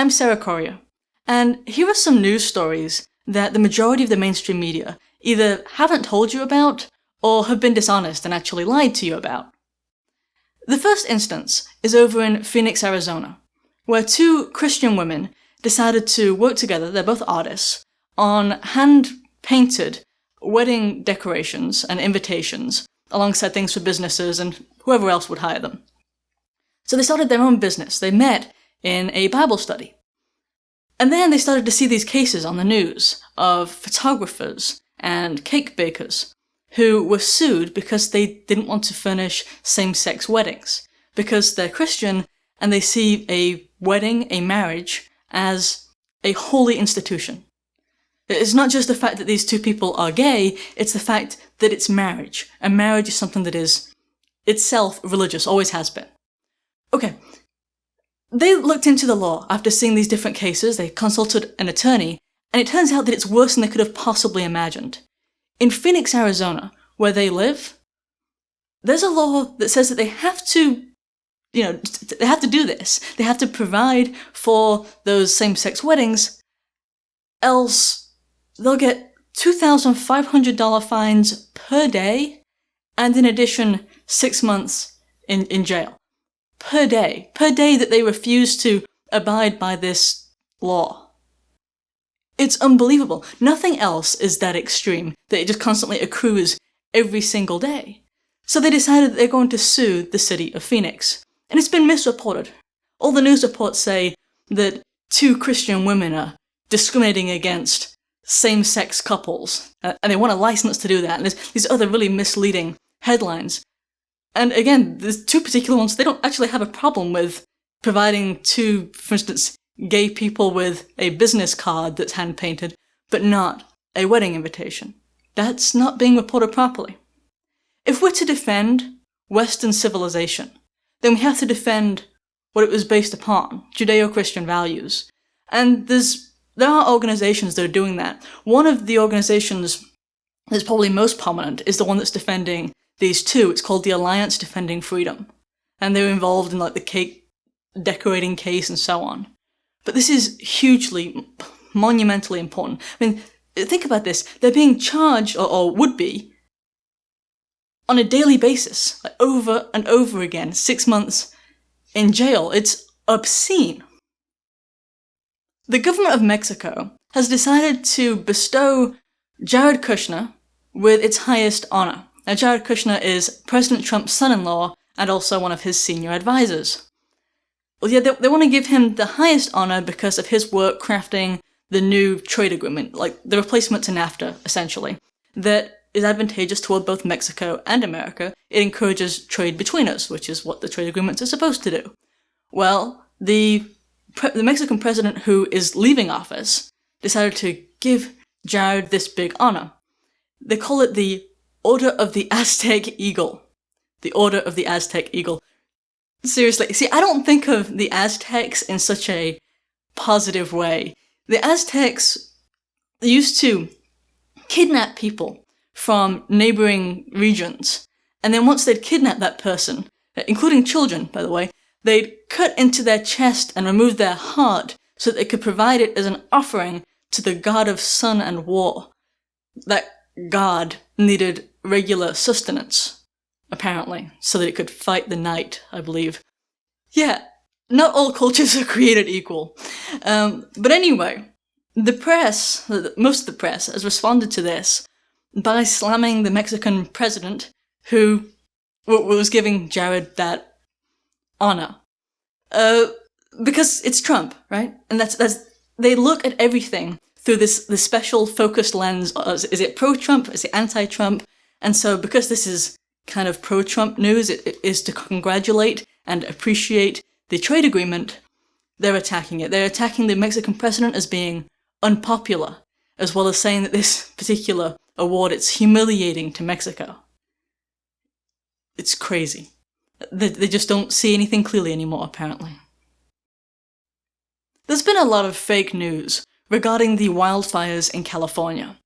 I'm Sarah Corrier, and here are some news stories that the majority of the mainstream media either haven't told you about or have been dishonest and actually lied to you about. The first instance is over in Phoenix, Arizona, where two Christian women decided to work together, they're both artists, on hand-painted wedding decorations and invitations alongside things for businesses and whoever else would hire them. So they started their own business. They met in a Bible study. And then they started to see these cases on the news of photographers and cake bakers who were sued because they didn't want to furnish same-sex weddings, because they're Christian and they see a wedding, a marriage, as a holy institution. It's not just the fact that these two people are gay, it's the fact that it's marriage. And marriage is something that is itself religious, always has been. Okay, they looked into the law after seeing these different cases, they consulted an attorney, and it turns out that it's worse than they could have possibly imagined. In Phoenix, Arizona, where they live, there's a law that says that they have to, they have to do this. They have to provide for those same-sex weddings, else they'll get $2,500 fines per day, and in addition, 6 months in jail. Per day that they refuse to abide by this law. It's unbelievable. Nothing else is that extreme, that it just constantly accrues every single day. So they decided that they're going to sue the city of Phoenix. And it's been misreported. All the news reports say that two Christian women are discriminating against same-sex couples, and they want a license to do that, and there's these other really misleading headlines. And again, there's two particular ones, they don't actually have a problem with providing two, for instance, gay people with a business card that's hand-painted, but not a wedding invitation. That's not being reported properly. If we're to defend Western civilization, then we have to defend what it was based upon, Judeo-Christian values. And there are organizations that are doing that. One of the organizations that's probably most prominent is the one that's defending these two. It's called the Alliance Defending Freedom. And they're involved in the cake decorating case and so on. But this is hugely, monumentally important. I mean, think about this. They're being charged, or would be, on a daily basis, over and over again, 6 months in jail. It's obscene. The government of Mexico has decided to bestow Jared Kushner with its highest honor. Now, Jared Kushner is President Trump's son-in-law and also one of his senior advisors. Well, yeah, they want to give him the highest honor because of his work crafting the new trade agreement, like the replacement to NAFTA, essentially, that is advantageous toward both Mexico and America. It encourages trade between us, which is what the trade agreements are supposed to do. Well, the Mexican president who is leaving office decided to give Jared this big honor. They call it the Order of the Aztec Eagle. The Order of the Aztec Eagle. Seriously, see, I don't think of the Aztecs in such a positive way. The Aztecs used to kidnap people from neighboring regions, and then once they'd kidnapped that person, including children, by the way, they'd cut into their chest and remove their heart so that they could provide it as an offering to the god of sun and war. That god needed regular sustenance, apparently, so that it could fight the night, I believe. Yeah, not all cultures are created equal. But anyway, the press, most of the press, has responded to this by slamming the Mexican president who was giving Jared that honor. Because it's Trump, right? And that's they look at everything through this special focused lens. Is it pro-Trump? Is it anti-Trump? And so because this is kind of pro-Trump news, it is to congratulate and appreciate the trade agreement, they're attacking it. They're attacking the Mexican president as being unpopular, as well as saying that this particular award, it's humiliating to Mexico. It's crazy. They just don't see anything clearly anymore, apparently. There's been a lot of fake news regarding the wildfires in California.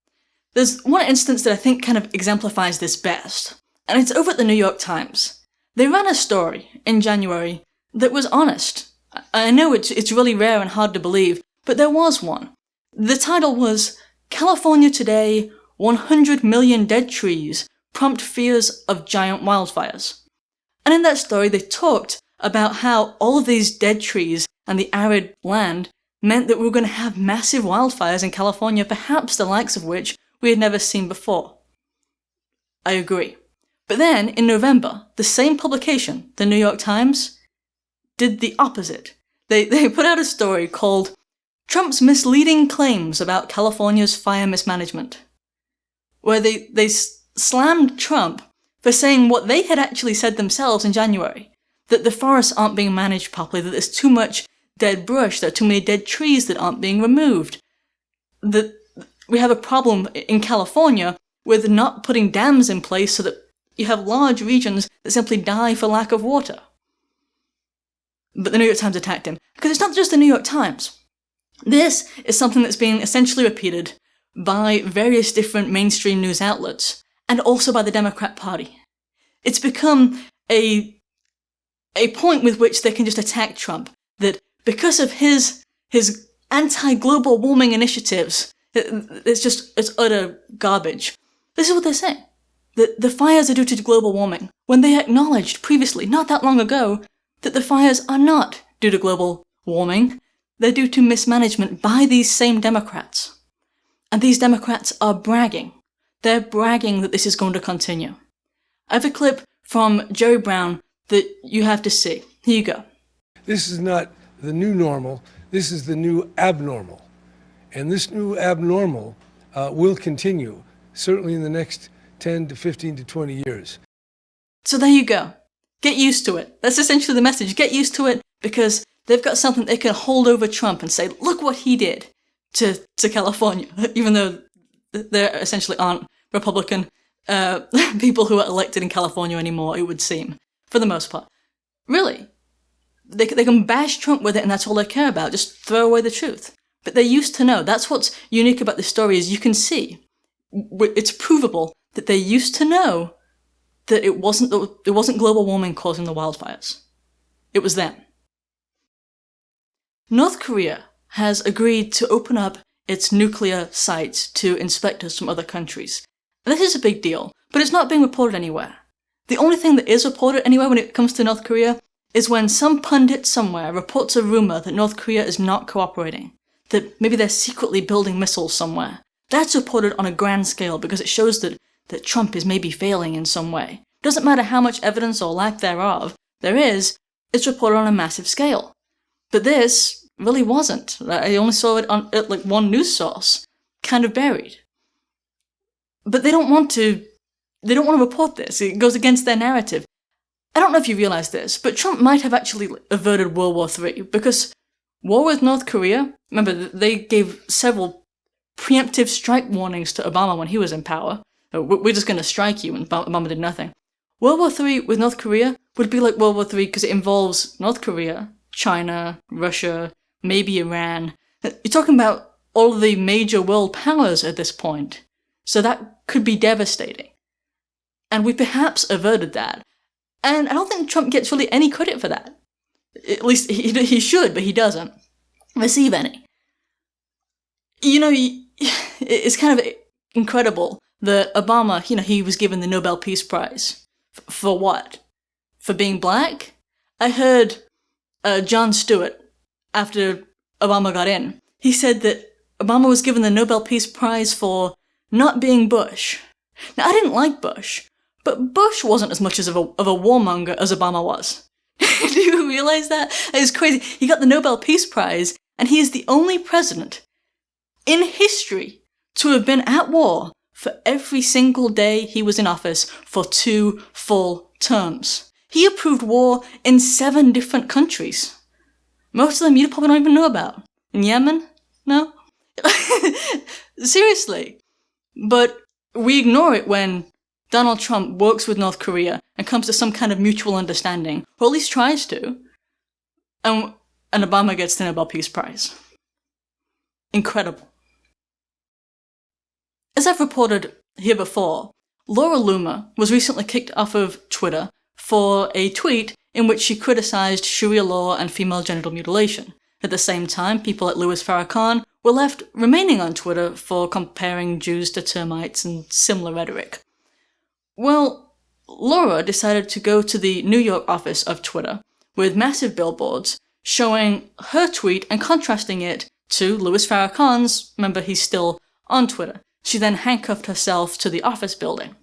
There's one instance that I think kind of exemplifies this best, and it's over at the New York Times. They ran a story in January that was honest. I know it's really rare and hard to believe, but there was one. The title was California Today, 100 Million Dead Trees Prompt Fears of Giant Wildfires. And in that story they talked about how all of these dead trees and the arid land meant that we were going to have massive wildfires in California, perhaps the likes of which we had never seen before. I agree. But then, in November, the same publication, the New York Times, did the opposite. They put out a story called Trump's Misleading Claims About California's Fire Mismanagement, where they slammed Trump for saying what they had actually said themselves in January, that the forests aren't being managed properly, that there's too much dead brush, there are too many dead trees that aren't being removed, that we have a problem in California with not putting dams in place so that you have large regions that simply die for lack of water. But the New York Times attacked him, because it's not just the New York Times. This is something that's being essentially repeated by various different mainstream news outlets, and also by the Democrat Party. It's become a point with which they can just attack Trump, that because of his anti-global warming initiatives, it's utter garbage. This is what they're saying. That the fires are due to global warming, when they acknowledged previously, not that long ago, that the fires are not due to global warming, they're due to mismanagement by these same Democrats. And these Democrats are bragging. They're bragging that this is going to continue. I have a clip from Jerry Brown that you have to see. Here you go. This is not the new normal, this is the new abnormal. And this new abnormal will continue, certainly in the next 10 to 15 to 20 years. So there you go. Get used to it. That's essentially the message. Get used to it, because they've got something they can hold over Trump and say, look what he did to California, even though there essentially aren't Republican people who are elected in California anymore, it would seem, for the most part. Really. They can bash Trump with it and that's all they care about, just throw away the truth. But they used to know. That's what's unique about this story, is you can see, it's provable that they used to know that it wasn't global warming causing the wildfires. It was them. North Korea has agreed to open up its nuclear sites to inspectors from other countries. And this is a big deal, but it's not being reported anywhere. The only thing that is reported anywhere when it comes to North Korea is when some pundit somewhere reports a rumor that North Korea is not cooperating, that maybe they're secretly building missiles somewhere. That's reported on a grand scale because it shows that Trump is maybe failing in some way. Doesn't matter how much evidence or lack thereof there is, it's reported on a massive scale. But this really wasn't. I only saw it on like one news source, kind of buried. But they don't want to report this. It goes against their narrative. I don't know if you realize this, but Trump might have actually averted World War III, because war with North Korea, remember, they gave several preemptive strike warnings to Obama when he was in power. We're just going to strike you, and Obama did nothing. World War III with North Korea would be like World War III because it involves North Korea, China, Russia, maybe Iran. You're talking about all of the major world powers at this point. So that could be devastating. And we perhaps averted that. And I don't think Trump gets really any credit for that. At least he should, but he doesn't receive any. You know, it's kind of incredible that Obama, he was given the Nobel Peace Prize. For what? For being black? I heard Jon Stewart, after Obama got in, he said that Obama was given the Nobel Peace Prize for not being Bush. Now, I didn't like Bush, but Bush wasn't as much of a warmonger as Obama was. Do you realize that? It's crazy. He got the Nobel Peace Prize, and he is the only president in history to have been at war for every single day he was in office for 2 full terms. He approved war in 7 different countries. Most of them you probably don't even know about. In Yemen? No? Seriously. But we ignore it when Donald Trump works with North Korea and comes to some kind of mutual understanding, or at least tries to, and Obama gets the Nobel Peace Prize. Incredible. As I've reported here before, Laura Loomer was recently kicked off of Twitter for a tweet in which she criticized Sharia law and female genital mutilation. At the same time, people like Louis Farrakhan were left remaining on Twitter for comparing Jews to termites and similar rhetoric. Well, Laura decided to go to the New York office of Twitter with massive billboards showing her tweet and contrasting it to Louis Farrakhan's. Remember, he's still on Twitter. She then handcuffed herself to the office building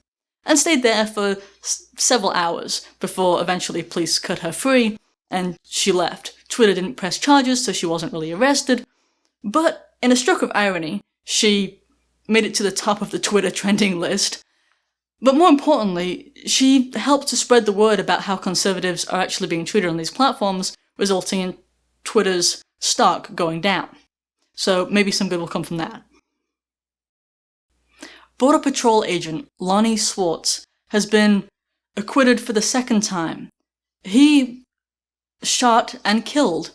and stayed there for several hours before eventually police cut her free and she left. Twitter didn't press charges, so she wasn't really arrested. But in a stroke of irony, she made it to the top of the Twitter trending list. But more importantly, she helped to spread the word about how conservatives are actually being treated on these platforms, resulting in Twitter's stock going down. So maybe some good will come from that. Border Patrol agent Lonnie Swartz has been acquitted for the second time. He shot and killed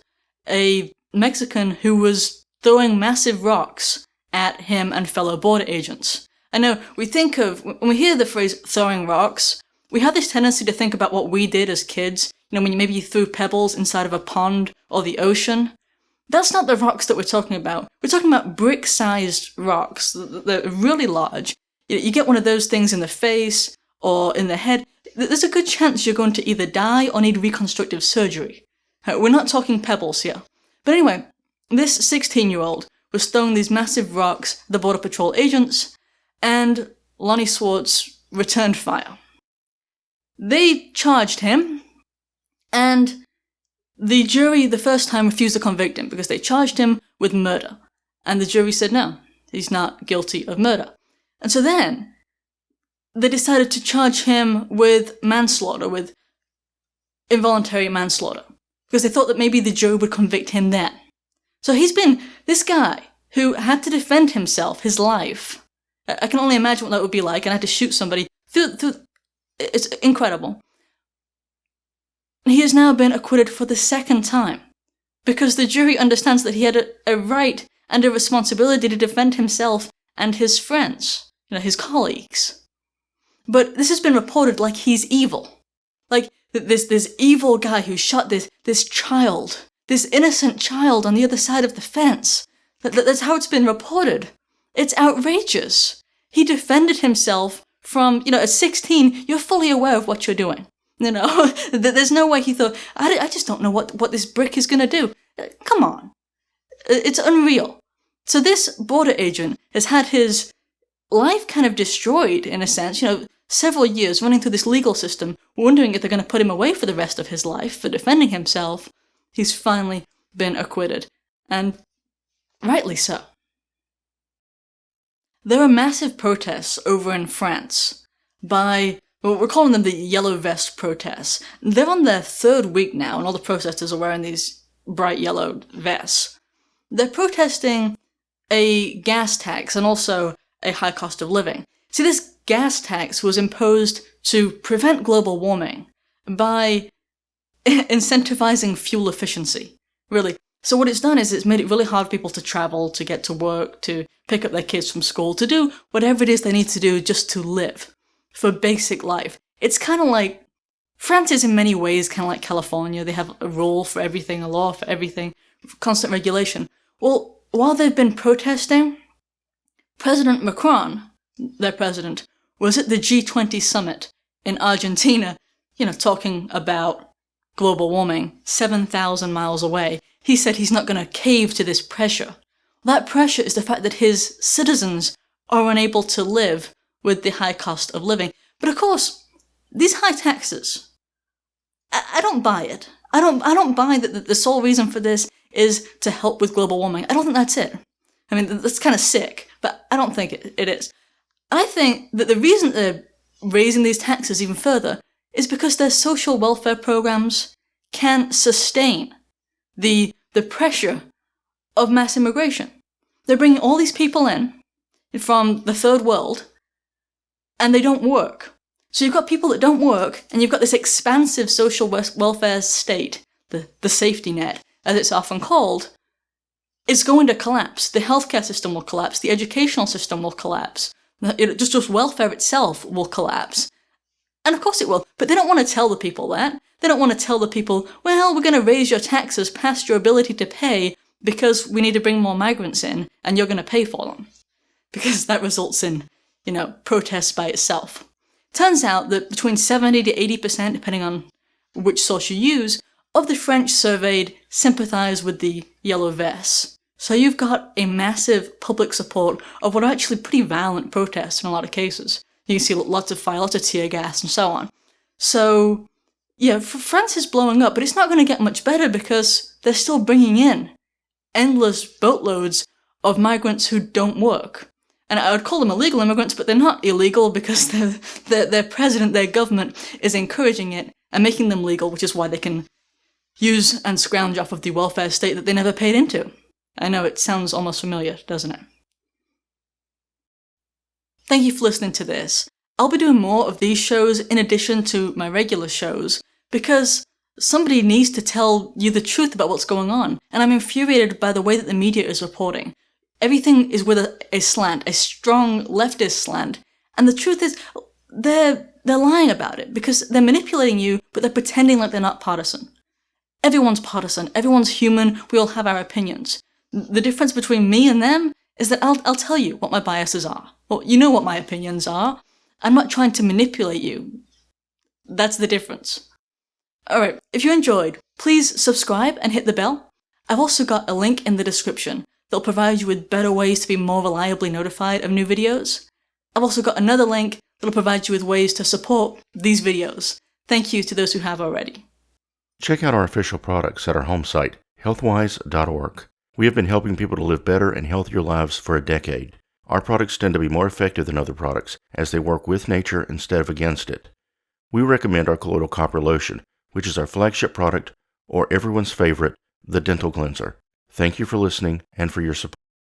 a Mexican who was throwing massive rocks at him and fellow border agents. I know, we think of, when we hear the phrase throwing rocks, we have this tendency to think about what we did as kids. You know, when maybe you threw pebbles inside of a pond or the ocean. That's not the rocks that we're talking about. We're talking about brick-sized rocks. They're really large. You get one of those things in the face or in the head, there's a good chance you're going to either die or need reconstructive surgery. We're not talking pebbles here. But anyway, this 16-year-old was throwing these massive rocks at the Border Patrol agents, and Lonnie Swartz returned fire. They charged him, and the jury the first time refused to convict him because they charged him with murder. And the jury said no, he's not guilty of murder. And so then, they decided to charge him with manslaughter, with involuntary manslaughter, because they thought that maybe the jury would convict him then. So he's been this guy who had to defend himself, his life. I can only imagine what that would be like, and I had to shoot somebody. It's incredible. He has now been acquitted for the second time, because the jury understands that he had a right and a responsibility to defend himself and his friends, his colleagues. But this has been reported like he's evil. Like, this evil guy who shot this child, this innocent child on the other side of the fence. That's how it's been reported. It's outrageous. He defended himself from, at 16, you're fully aware of what you're doing. There's no way he thought, I just don't know what this brick is going to do. Come on. It's unreal. So this border agent has had his life kind of destroyed, in a sense, several years running through this legal system, wondering if they're going to put him away for the rest of his life for defending himself. He's finally been acquitted. And rightly so. There are massive protests over in France by, we're calling them the Yellow Vest protests. They're on their third week now, and all the protesters are wearing these bright yellow vests. They're protesting a gas tax and also a high cost of living. See, this gas tax was imposed to prevent global warming by incentivizing fuel efficiency, really. So what it's done is it's made it really hard for people to travel, to get to work, to pick up their kids from school, to do whatever it is they need to do just to live, for basic life. It's kind of like, France is in many ways kind of like California. They have a rule for everything, a law for everything, constant regulation. Well, while they've been protesting, President Macron, their president, was at the G20 summit in Argentina, talking about global warming 7,000 miles away. He said he's not going to cave to this pressure. That pressure is the fact that his citizens are unable to live with the high cost of living. But of course, these high taxes, I don't buy it. I don't buy that the sole reason for this is to help with global warming. I don't think that's it. I mean, that's kind of sick, but I don't think it is. I think that the reason they're raising these taxes even further is because their social welfare programs can sustain the pressure of mass immigration. They're bringing all these people in from the third world, and they don't work. So you've got people that don't work, and you've got this expansive social welfare state, the safety net, as it's often called, is going to collapse. The healthcare system will collapse. The educational system will collapse. Just welfare itself will collapse. And of course it will, but they don't want to tell the people that. They don't want to tell the people, well, we're going to raise your taxes past your ability to pay because we need to bring more migrants in and you're going to pay for them. Because that results in, protests by itself. Turns out that between 70 to 80%, depending on which source you use, of the French surveyed sympathise with the yellow vests. So you've got a massive public support of what are actually pretty violent protests in a lot of cases. You can see lots of fire, lots of tear gas and so on. So, yeah, France is blowing up, but it's not going to get much better because they're still bringing in endless boatloads of migrants who don't work. And I would call them illegal immigrants, but they're not illegal because their president, their government is encouraging it and making them legal, which is why they can use and scrounge off of the welfare state that they never paid into. I know it sounds almost familiar, doesn't it? Thank you for listening to this. I'll be doing more of these shows in addition to my regular shows, because somebody needs to tell you the truth about what's going on, and I'm infuriated by the way that the media is reporting. Everything is with a slant, a strong leftist slant, and the truth is, they're lying about it, because they're manipulating you, but they're pretending like they're not partisan. Everyone's partisan, everyone's human, we all have our opinions. The difference between me and them is that I'll tell you what my biases are. Well, you know what my opinions are. I'm not trying to manipulate you. That's the difference. Alright, if you enjoyed, please subscribe and hit the bell. I've also got a link in the description that'll provide you with better ways to be more reliably notified of new videos. I've also got another link that'll provide you with ways to support these videos. Thank you to those who have already. Check out our official products at our home site, healthwise.org. We have been helping people to live better and healthier lives for a decade. Our products tend to be more effective than other products, as they work with nature instead of against it. We recommend our colloidal copper lotion, which is our flagship product, or everyone's favorite, the dental cleanser. Thank you for listening and for your support.